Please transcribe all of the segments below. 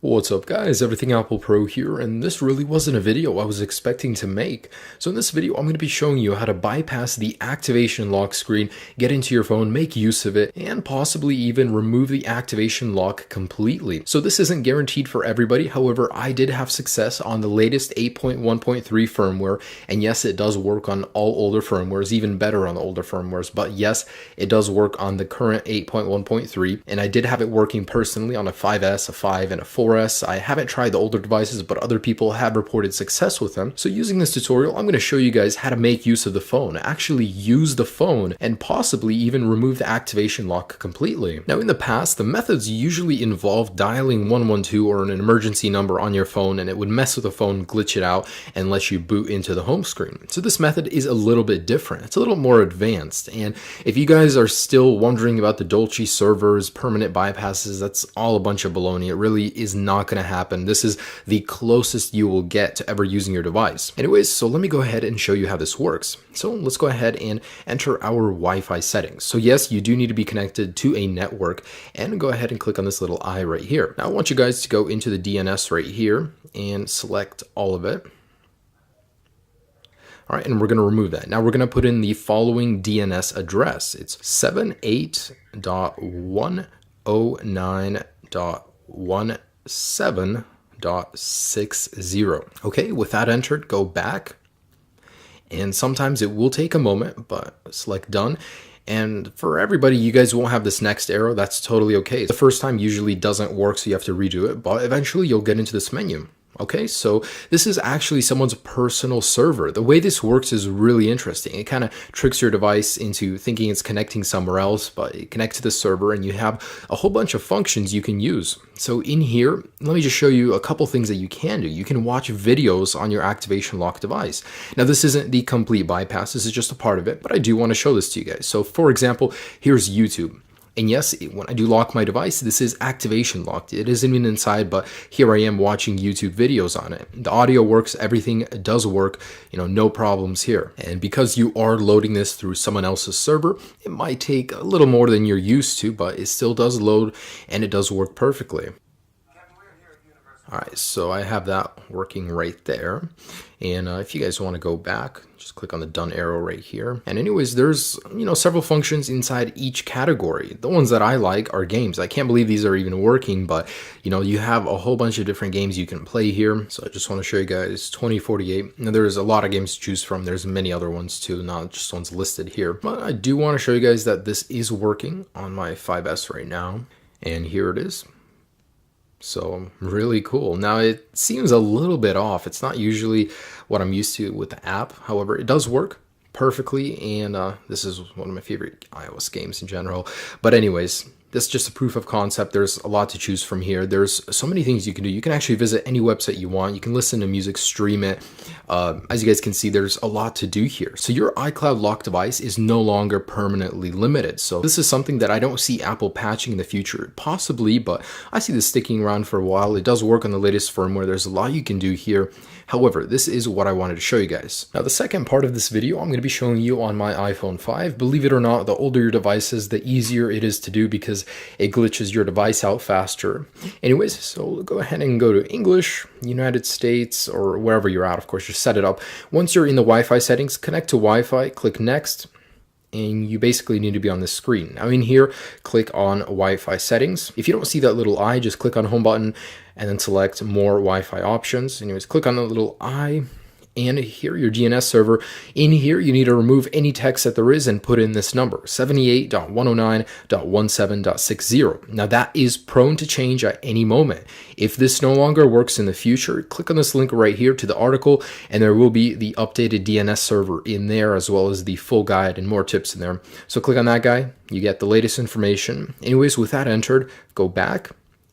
What's up guys, Everything Apple Pro here, and this really wasn't a video I was expecting to make. So in this video, I'm going to be showing you how to bypass the activation lock screen, get into your phone, make use of it, and possibly even remove the activation lock completely. So this isn't guaranteed for everybody, however, I did have success on the latest 8.1.3 firmware, and yes, it does work on all older firmwares, even better on the older firmwares, but yes, it does work on the current 8.1.3, and I did have it working personally on a 5S, a 5, and a 4S. I haven't tried the older devices, but other people have reported success with them. So using this tutorial, I'm going to show you guys how to make use of the phone, actually use the phone, and possibly even remove the activation lock completely. Now in the past, the methods usually involved dialing 112 or an emergency number on your phone, and it would mess with the phone, glitch it out, and let you boot into the home screen. So this method is a little bit different. It's a little more advanced, and if you guys are still wondering about the Dolce servers, permanent bypasses, that's all a bunch of baloney. It really is not going to happen. This is the closest you will get to ever using your device. Anyways, so let me go ahead and show you how this works. So let's go ahead and enter our Wi-Fi settings. So yes, you do need to be connected to a network, and go ahead and click on this little eye right here. Now I want you guys to go into the DNS right here and select all of it. All right, and we're going to remove that. Now we're going to put in the following DNS address. It's 78.109.17.60. Okay, with that entered, go back. And sometimes it will take a moment, but select done. And for everybody, you guys won't have this next arrow. That's totally okay. The first time usually doesn't work, so you have to redo it, but eventually you'll get into this menu. Okay, so this is actually someone's personal server. The way this works is really interesting. It kind of tricks your device into thinking it's connecting somewhere else, but it connects to the server and you have a whole bunch of functions you can use. So in here, let me just show you a couple things that you can do. You can watch videos on your activation lock device. Now this isn't the complete bypass, this is just a part of it, but I do want to show this to you guys. So for example, here's YouTube. And yes, when I do lock my device, this is activation locked. It isn't even inside, but here I am watching YouTube videos on it. The audio works, everything does work, no problems here. And because you are loading this through someone else's server, it might take a little more than you're used to, but it still does load and it does work perfectly. All right, so I have that working right there. And if you guys want to go back, just click on the done arrow right here. And anyways, there's, several functions inside each category. The ones that I like are games. I can't believe these are even working, but you have a whole bunch of different games you can play here. So I just want to show you guys 2048. Now there's a lot of games to choose from. There's many other ones too, not just ones listed here. But I do want to show you guys that this is working on my 5S right now. And here it is. So really cool. Now it seems a little bit off. It's not usually what I'm used to with the app. However, it does work perfectly, and this is one of my favorite iOS games in general. But anyways, this is just a proof of concept. There's a lot to choose from here. There's so many things you can do. You can actually visit any website you want. You can listen to music, stream it. As you guys can see, there's a lot to do here. So your iCloud lock device is no longer permanently limited. So this is something that I don't see Apple patching in the future. Possibly, but I see this sticking around for a while. It does work on the latest firmware. There's a lot you can do here. However, this is what I wanted to show you guys. Now, the second part of this video, I'm going to be showing you on my iPhone 5. Believe it or not, the older your device is, the easier it is to do because it glitches your device out faster. Anyways, so go ahead and go to English, United States, or wherever you're at. Of course, just set it up. Once you're in the Wi-Fi settings, connect to Wi-Fi, click Next, and you basically need to be on this screen. Now in here, click on Wi-Fi settings. If you don't see that little eye, just click on Home button and then select More Wi-Fi options. Anyways, click on the little eye. And here, your DNS server. In here, you need to remove any text that there is and put in this number, 78.109.17.60. Now that is prone to change at any moment. If this no longer works in the future, click on this link right here to the article, and there will be the updated DNS server in there, as well as the full guide and more tips in there. So click on that guy, you get the latest information. Anyways, with that entered, go back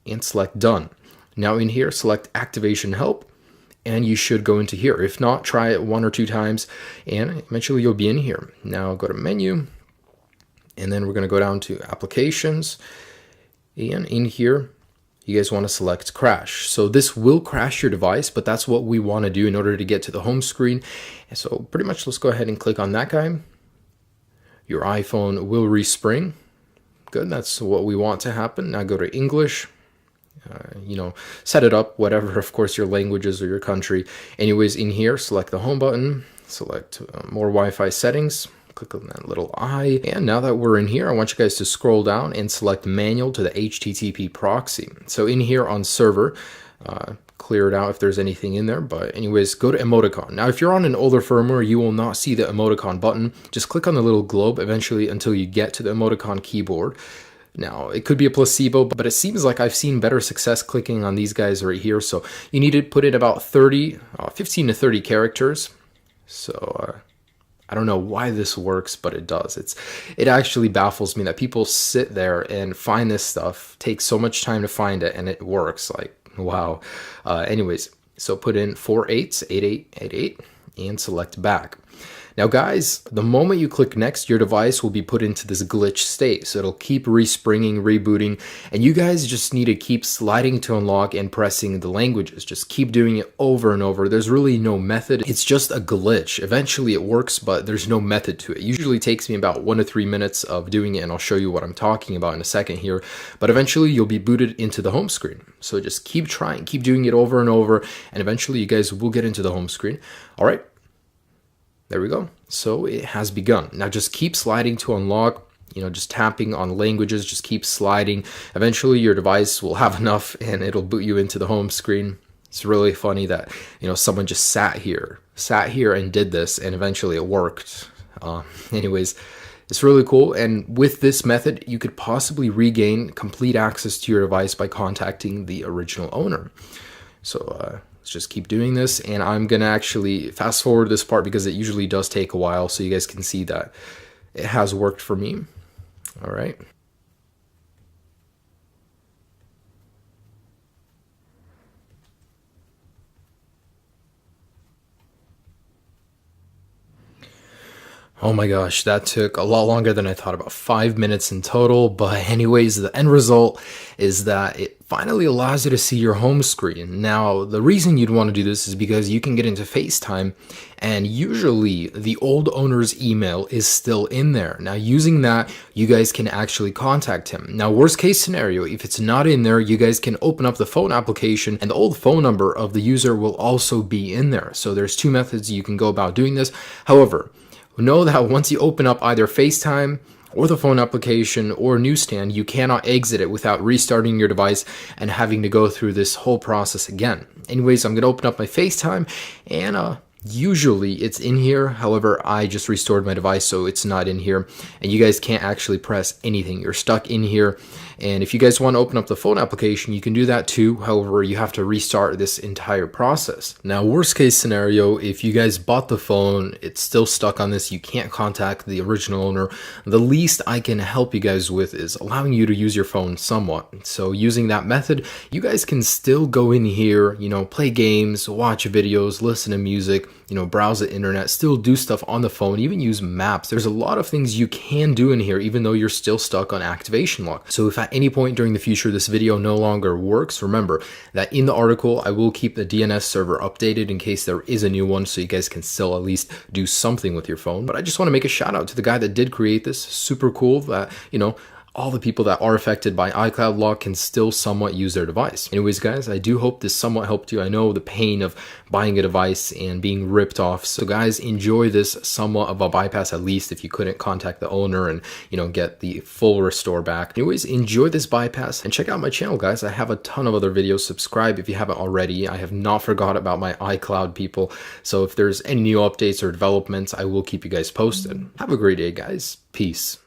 and select done. Now in here, select activation help, and you should go into here. If not, try it 1 or 2 times, and eventually you'll be in here. Now go to menu, and then we're going to go down to applications, and in here, you guys want to select crash. So this will crash your device, but that's what we want to do in order to get to the home screen. And so pretty much let's go ahead and click on that guy. Your iPhone will respring. Good, that's what we want to happen. Now go to English, set it up, whatever, of course, your languages or your country. Anyways, in here, select the home button, select more Wi-Fi settings, click on that little eye. And now that we're in here, I want you guys to scroll down and select manual to the HTTP proxy. So in here on server, clear it out if there's anything in there. But anyways, go to emoticon. Now, if you're on an older firmware, you will not see the emoticon button. Just click on the little globe eventually until you get to the emoticon keyboard. Now, it could be a placebo, but it seems like I've seen better success clicking on these guys right here. So you need to put in about 15 to 30 characters. So I don't know why this works, but it does. It actually baffles me that people sit there and find this stuff, take so much time to find it, and it works. Like, wow. Anyways, so put in 4 8s, 8 8 8 8, and select back. Now guys, the moment you click next, your device will be put into this glitch state. So it'll keep respringing, rebooting, and you guys just need to keep sliding to unlock and pressing the languages. Just keep doing it over and over. There's really no method. It's just a glitch. Eventually it works, but there's no method to it. It usually takes me about 1 to 3 minutes of doing it, and I'll show you what I'm talking about in a second here. But eventually you'll be booted into the home screen. So just keep trying, keep doing it over and over, and eventually you guys will get into the home screen. All right. There we go. So it has begun. Now just keep sliding to unlock, just tapping on languages, just keep sliding. Eventually your device will have enough and it'll boot you into the home screen. It's really funny that, someone just sat here and did this, and eventually it worked. Anyways, it's really cool. And with this method, you could possibly regain complete access to your device by contacting the original owner. So, let's just keep doing this, and I'm gonna actually fast forward this part because it usually does take a while, so you guys can see that it has worked for me. All right. Oh my gosh, that took a lot longer than I thought, about 5 minutes in total. But anyways, the end result is that it finally allows you to see your home screen. Now, the reason you'd want to do this is because you can get into FaceTime, and usually the old owner's email is still in there. Now, using that, you guys can actually contact him. Now, worst case scenario, if it's not in there, you guys can open up the phone application, and the old phone number of the user will also be in there. So there's 2 methods you can go about doing this. However, know that once you open up either FaceTime or the phone application or newsstand, you cannot exit it without restarting your device and having to go through this whole process again. Anyways, I'm going to open up my FaceTime, and usually it's in here. However, I just restored my device, so it's not in here, and you guys can't actually press anything. You're stuck in here. And if you guys want to open up the phone application, you can do that too. However, you have to restart this entire process. Now, worst case scenario, if you guys bought the phone, it's still stuck on this, you can't contact the original owner, the least I can help you guys with is allowing you to use your phone somewhat. So using that method, you guys can still go in here, play games, watch videos, listen to music, browse the internet, still do stuff on the phone, even use maps. There's a lot of things you can do in here, even though you're still stuck on activation lock. So if at any point during the future this video no longer works, remember that in the article I will keep the DNS server updated in case there is a new one, so you guys can still at least do something with your phone. But I just want to make a shout out to the guy that did create this. Super cool that, all the people that are affected by iCloud lock can still somewhat use their device. Anyways, guys, I do hope this somewhat helped you. I know the pain of buying a device and being ripped off. So guys, enjoy this somewhat of a bypass, at least if you couldn't contact the owner and, get the full restore back. Anyways, enjoy this bypass and check out my channel, guys. I have a ton of other videos. Subscribe if you haven't already. I have not forgot about my iCloud people. So if there's any new updates or developments, I will keep you guys posted. Have a great day, guys. Peace.